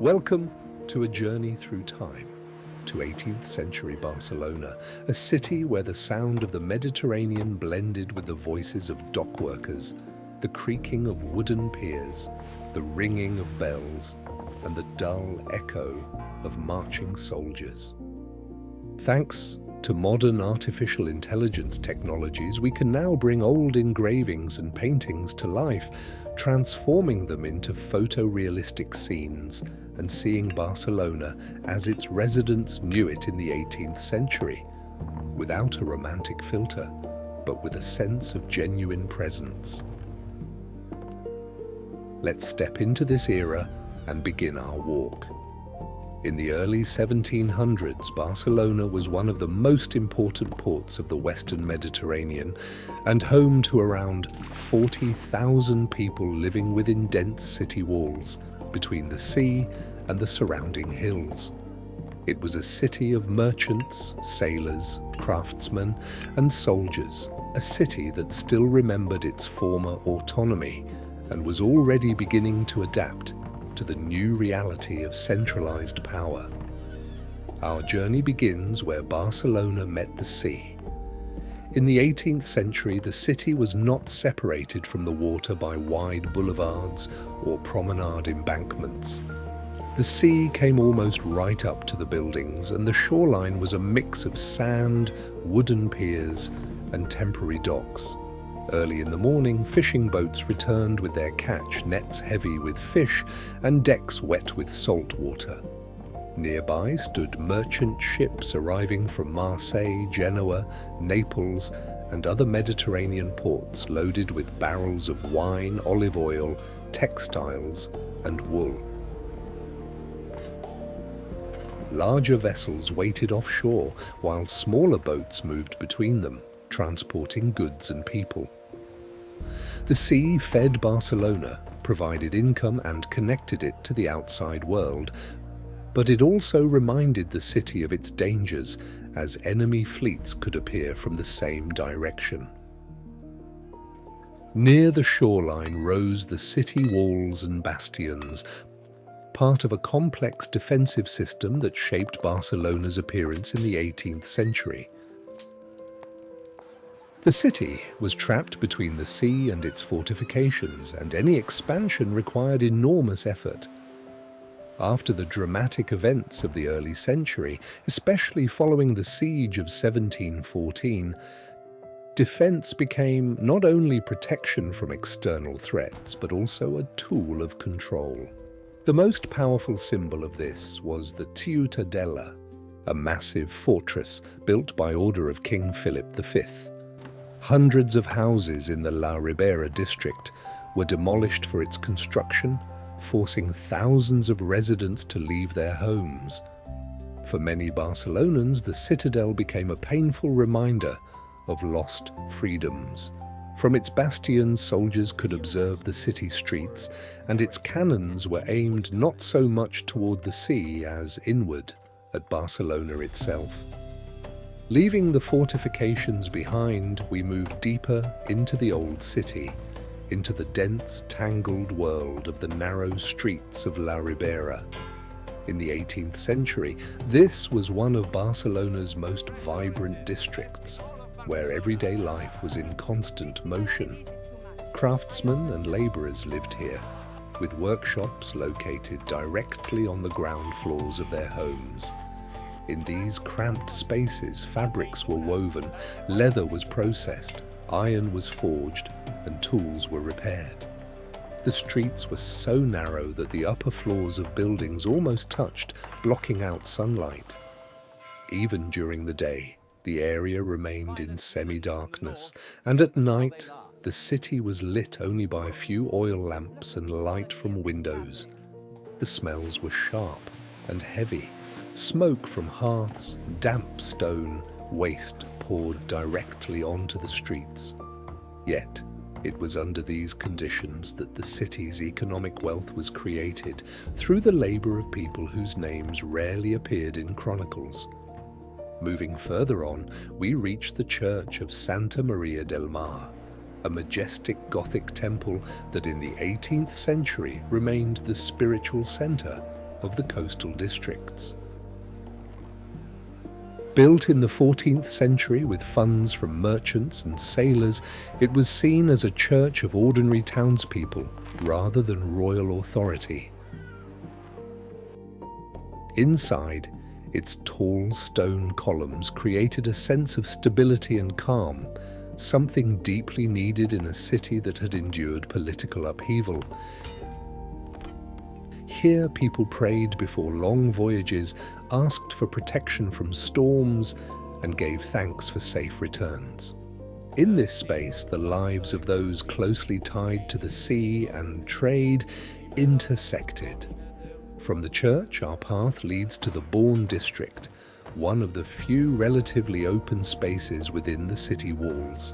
Welcome to a journey through time, to 18th century Barcelona, a city where the sound of the Mediterranean blended with the voices of dock workers, the creaking of wooden piers, the ringing of bells, and the dull echo of marching soldiers. Thanks to modern artificial intelligence technologies, we can now bring old engravings and paintings to life, transforming them into photorealistic scenes and seeing Barcelona as its residents knew it in the 18th century, without a romantic filter, but with a sense of genuine presence. Let's step into this era and begin our walk. In the early 1700s, Barcelona was one of the most important ports of the Western Mediterranean and home to around 40,000 people living within dense city walls between the sea and the surrounding hills. It was a city of merchants, sailors, craftsmen, and soldiers, a city that still remembered its former autonomy and was already beginning to adapt to the new reality of centralized power. Our journey begins where Barcelona met the sea. In the 18th century, the city was not separated from the water by wide boulevards or promenade embankments. The sea came almost right up to the buildings, and the shoreline was a mix of sand, wooden piers, and temporary docks. Early in the morning, fishing boats returned with their catch, nets heavy with fish and decks wet with salt water. Nearby stood merchant ships arriving from Marseille, Genoa, Naples, and other Mediterranean ports loaded with barrels of wine, olive oil, textiles, and wool. Larger vessels waited offshore, while smaller boats moved between them, transporting goods and people. The sea fed Barcelona, provided income and connected it to the outside world, but it also reminded the city of its dangers as enemy fleets could appear from the same direction. Near the shoreline rose the city walls and bastions, part of a complex defensive system that shaped Barcelona's appearance in the 18th century. The city was trapped between the sea and its fortifications, and any expansion required enormous effort. After the dramatic events of the early century, especially following the siege of 1714, defense became not only protection from external threats, but also a tool of control. The most powerful symbol of this was the Citadel, a massive fortress built by order of King Philip V. Hundreds of houses in the La Ribera district were demolished for its construction, forcing thousands of residents to leave their homes. For many Barcelonans, the citadel became a painful reminder of lost freedoms. From its bastions, soldiers could observe the city streets, and its cannons were aimed not so much toward the sea as inward at Barcelona itself. Leaving the fortifications behind, we moved deeper into the old city, into the dense, tangled world of the narrow streets of La Ribera. In the 18th century, this was one of Barcelona's most vibrant districts, where everyday life was in constant motion. Craftsmen and laborers lived here, with workshops located directly on the ground floors of their homes. In these cramped spaces, fabrics were woven, leather was processed, iron was forged, and tools were repaired. The streets were so narrow that the upper floors of buildings almost touched, blocking out sunlight. Even during the day, the area remained in semi-darkness, and at night, the city was lit only by a few oil lamps and light from windows. The smells were sharp and heavy. Smoke from hearths, damp stone, waste poured directly onto the streets. Yet, it was under these conditions that the city's economic wealth was created through the labor of people whose names rarely appeared in chronicles. Moving further on, we reached the church of Santa Maria del Mar, a majestic Gothic temple that in the 18th century remained the spiritual center of the coastal districts. Built in the 14th century with funds from merchants and sailors, it was seen as a church of ordinary townspeople rather than royal authority. Inside, its tall stone columns created a sense of stability and calm, something deeply needed in a city that had endured political upheaval. Here people prayed before long voyages, asked for protection from storms, and gave thanks for safe returns. In this space, the lives of those closely tied to the sea and trade intersected. From the church, our path leads to the Bourne district, one of the few relatively open spaces within the city walls.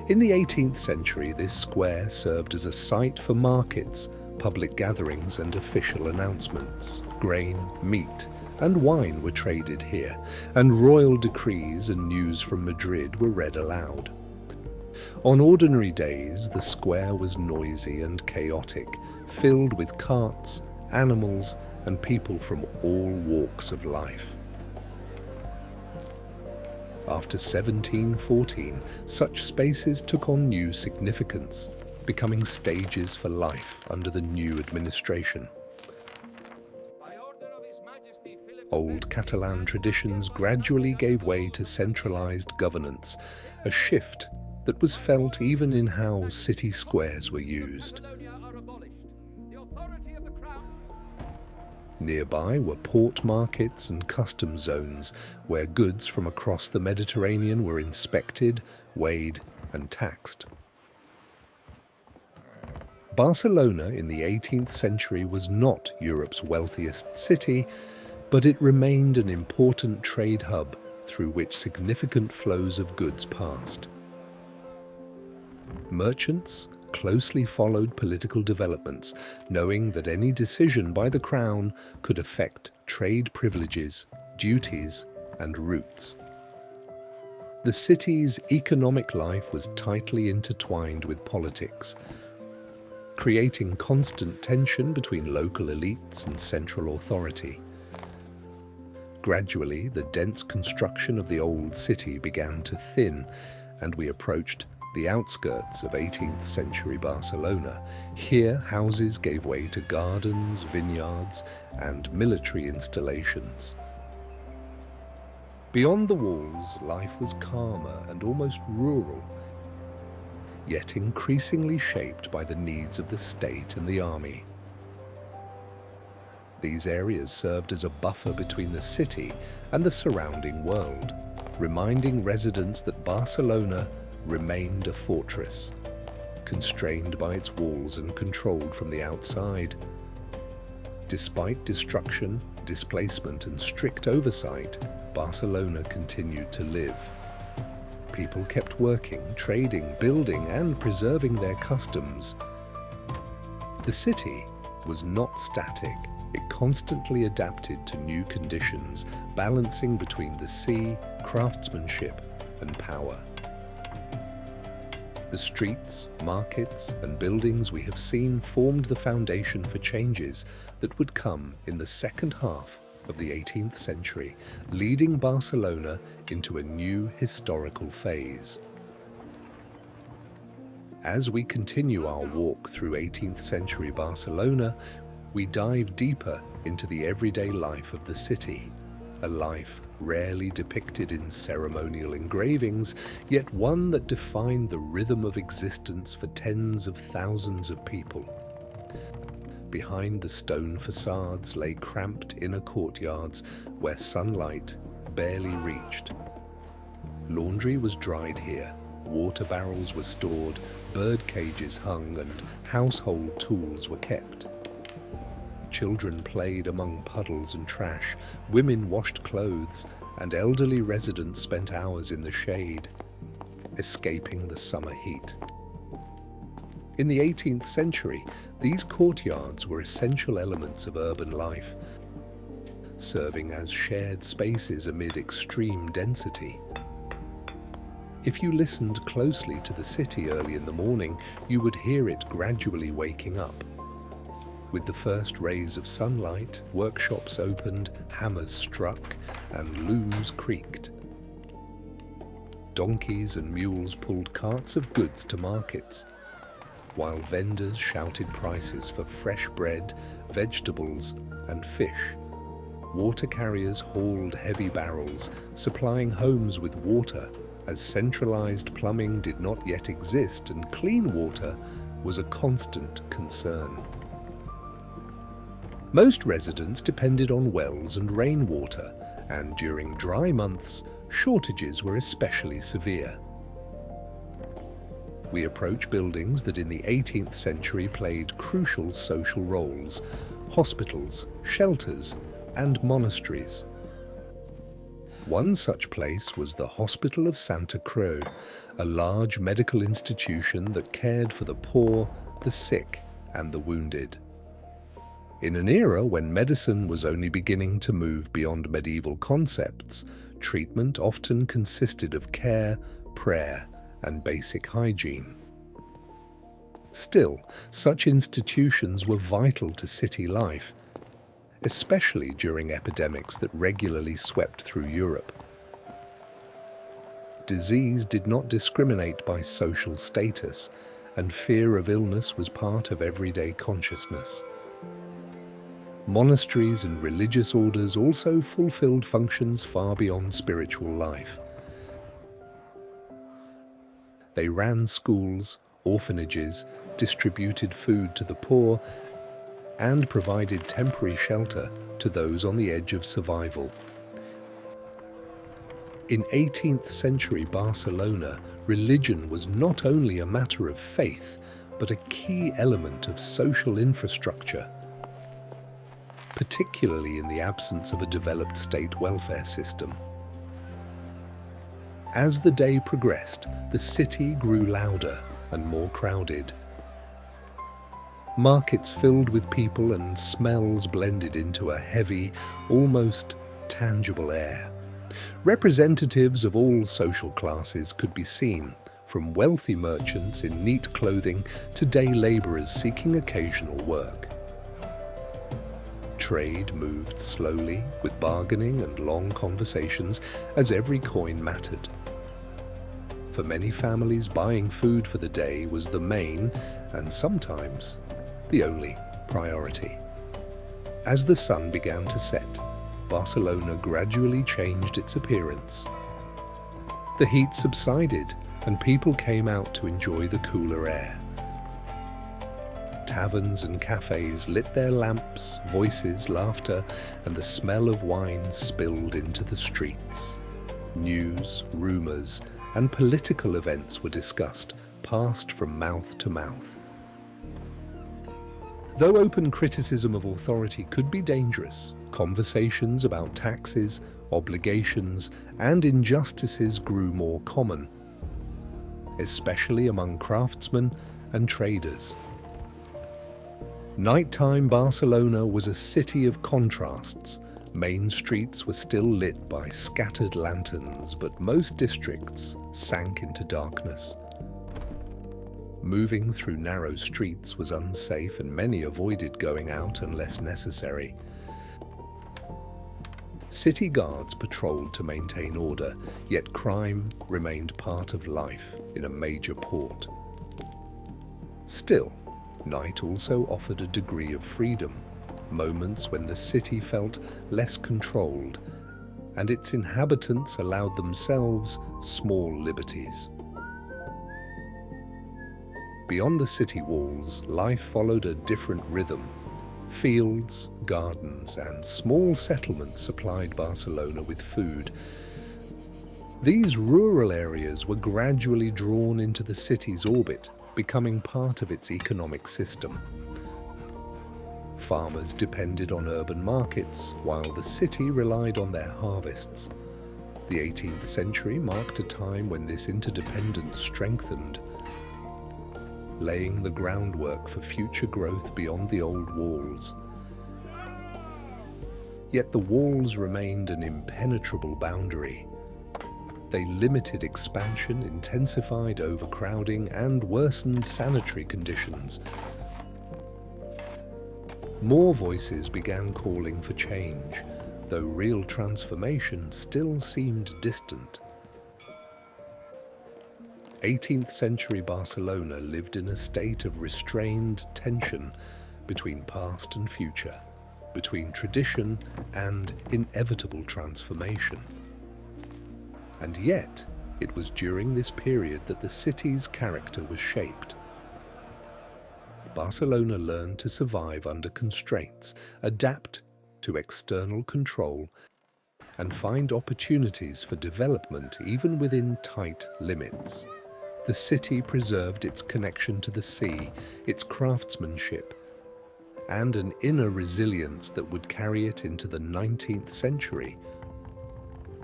In the 18th century, this square served as a site for markets, public gatherings and official announcements. Grain, meat and wine were traded here, and royal decrees and news from Madrid were read aloud. On ordinary days, the square was noisy and chaotic, filled with carts, animals and people from all walks of life. After 1714, such spaces took on new significance, becoming stages for life under the new administration. Old Catalan traditions gradually gave way to centralized governance, a shift that was felt even in how city squares were used. Nearby were port markets and custom zones where goods from across the Mediterranean were inspected, weighed and taxed. Barcelona in the 18th century was not Europe's wealthiest city, but it remained an important trade hub through which significant flows of goods passed. Merchants closely followed political developments, knowing that any decision by the crown could affect trade privileges, duties, and routes. The city's economic life was tightly intertwined with politics, creating constant tension between local elites and central authority. Gradually, the dense construction of the old city began to thin, and we approached the outskirts of 18th century Barcelona. Here, houses gave way to gardens, vineyards, and military installations. Beyond the walls, life was calmer and almost rural, yet increasingly shaped by the needs of the state and the army. These areas served as a buffer between the city and the surrounding world, reminding residents that Barcelona remained a fortress, constrained by its walls and controlled from the outside. Despite destruction, displacement, and strict oversight, Barcelona continued to live. People kept working, trading, building, and preserving their customs. The city was not static. It constantly adapted to new conditions, balancing between the sea, craftsmanship, and power. The streets, markets, and buildings we have seen formed the foundation for changes that would come in the second half of the 18th century, leading Barcelona into a new historical phase. As we continue our walk through 18th century Barcelona, we dive deeper into the everyday life of the city, a life rarely depicted in ceremonial engravings, yet one that defined the rhythm of existence for tens of thousands of people. Behind the stone facades lay cramped inner courtyards where sunlight barely reached. Laundry was dried here, water barrels were stored, bird cages hung, and household tools were kept. Children played among puddles and trash, women washed clothes, and elderly residents spent hours in the shade, escaping the summer heat. In the 18th century, these courtyards were essential elements of urban life, serving as shared spaces amid extreme density. If you listened closely to the city early in the morning, you would hear it gradually waking up. With the first rays of sunlight, workshops opened, hammers struck, and looms creaked. Donkeys and mules pulled carts of goods to markets, while vendors shouted prices for fresh bread, vegetables, and fish. Water carriers hauled heavy barrels, supplying homes with water, as centralized plumbing did not yet exist and clean water was a constant concern. Most residents depended on wells and rainwater, and during dry months, shortages were especially severe. We approach buildings that in the 18th century played crucial social roles: hospitals, shelters, and monasteries. One such place was the Hospital of Santa Creu, a large medical institution that cared for the poor, the sick, and the wounded. In an era when medicine was only beginning to move beyond medieval concepts, treatment often consisted of care, prayer, and basic hygiene. Still, such institutions were vital to city life, especially during epidemics that regularly swept through Europe. Disease did not discriminate by social status, and fear of illness was part of everyday consciousness. Monasteries and religious orders also fulfilled functions far beyond spiritual life. They ran schools, orphanages, distributed food to the poor, and provided temporary shelter to those on the edge of survival. In 18th century Barcelona, religion was not only a matter of faith, but a key element of social infrastructure, particularly in the absence of a developed state welfare system. As the day progressed, the city grew louder and more crowded. Markets filled with people and smells blended into a heavy, almost tangible air. Representatives of all social classes could be seen, from wealthy merchants in neat clothing to day laborers seeking occasional work. Trade moved slowly, with bargaining and long conversations, as every coin mattered. For many families, buying food for the day was the main, and sometimes the only, priority. As the sun began to set, Barcelona gradually changed its appearance. The heat subsided, and people came out to enjoy the cooler air. Taverns and cafes lit their lamps, voices, laughter, and the smell of wine spilled into the streets. News, rumors, and political events were discussed, passed from mouth to mouth. Though open criticism of authority could be dangerous, conversations about taxes, obligations, and injustices grew more common, especially among craftsmen and traders. Nighttime Barcelona was a city of contrasts. Main streets were still lit by scattered lanterns, but most districts sank into darkness. Moving through narrow streets was unsafe, and many avoided going out unless necessary. City guards patrolled to maintain order, yet crime remained part of life in a major port. Still, night also offered a degree of freedom, moments when the city felt less controlled, and its inhabitants allowed themselves small liberties. Beyond the city walls, life followed a different rhythm. Fields, gardens, and small settlements supplied Barcelona with food. These rural areas were gradually drawn into the city's orbit, becoming part of its economic system. Farmers depended on urban markets, while the city relied on their harvests. The 18th century marked a time when this interdependence strengthened, laying the groundwork for future growth beyond the old walls. Yet the walls remained an impenetrable boundary. They limited expansion, intensified overcrowding, and worsened sanitary conditions. more voices began calling for change, though real transformation still seemed distant. 18th century Barcelona lived in a state of restrained tension between past and future, between tradition and inevitable transformation. And yet, it was during this period that the city's character was shaped. Barcelona learned to survive under constraints, adapt to external control, and find opportunities for development even within tight limits. The city preserved its connection to the sea, its craftsmanship, and an inner resilience that would carry it into the 19th century,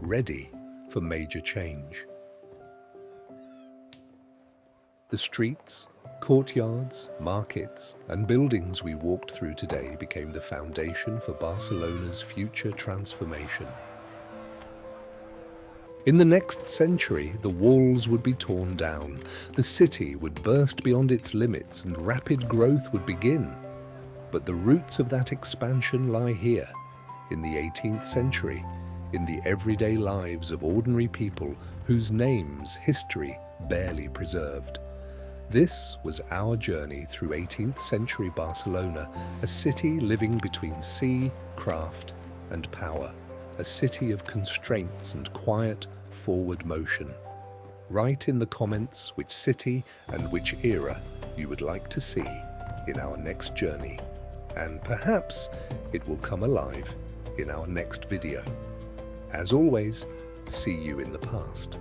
ready for major change. The streets, courtyards, markets, and buildings we walked through today became the foundation for Barcelona's future transformation. In the next century, the walls would be torn down, the city would burst beyond its limits, and rapid growth would begin. But the roots of that expansion lie here, in the 18th century, in the everyday lives of ordinary people whose names history barely preserved. This was our journey through 18th century Barcelona, a city living between sea, craft, and power, a city of constraints and quiet forward motion. Write in the comments which city and which era you would like to see in our next journey, and perhaps it will come alive in our next video. As always, see you in the past.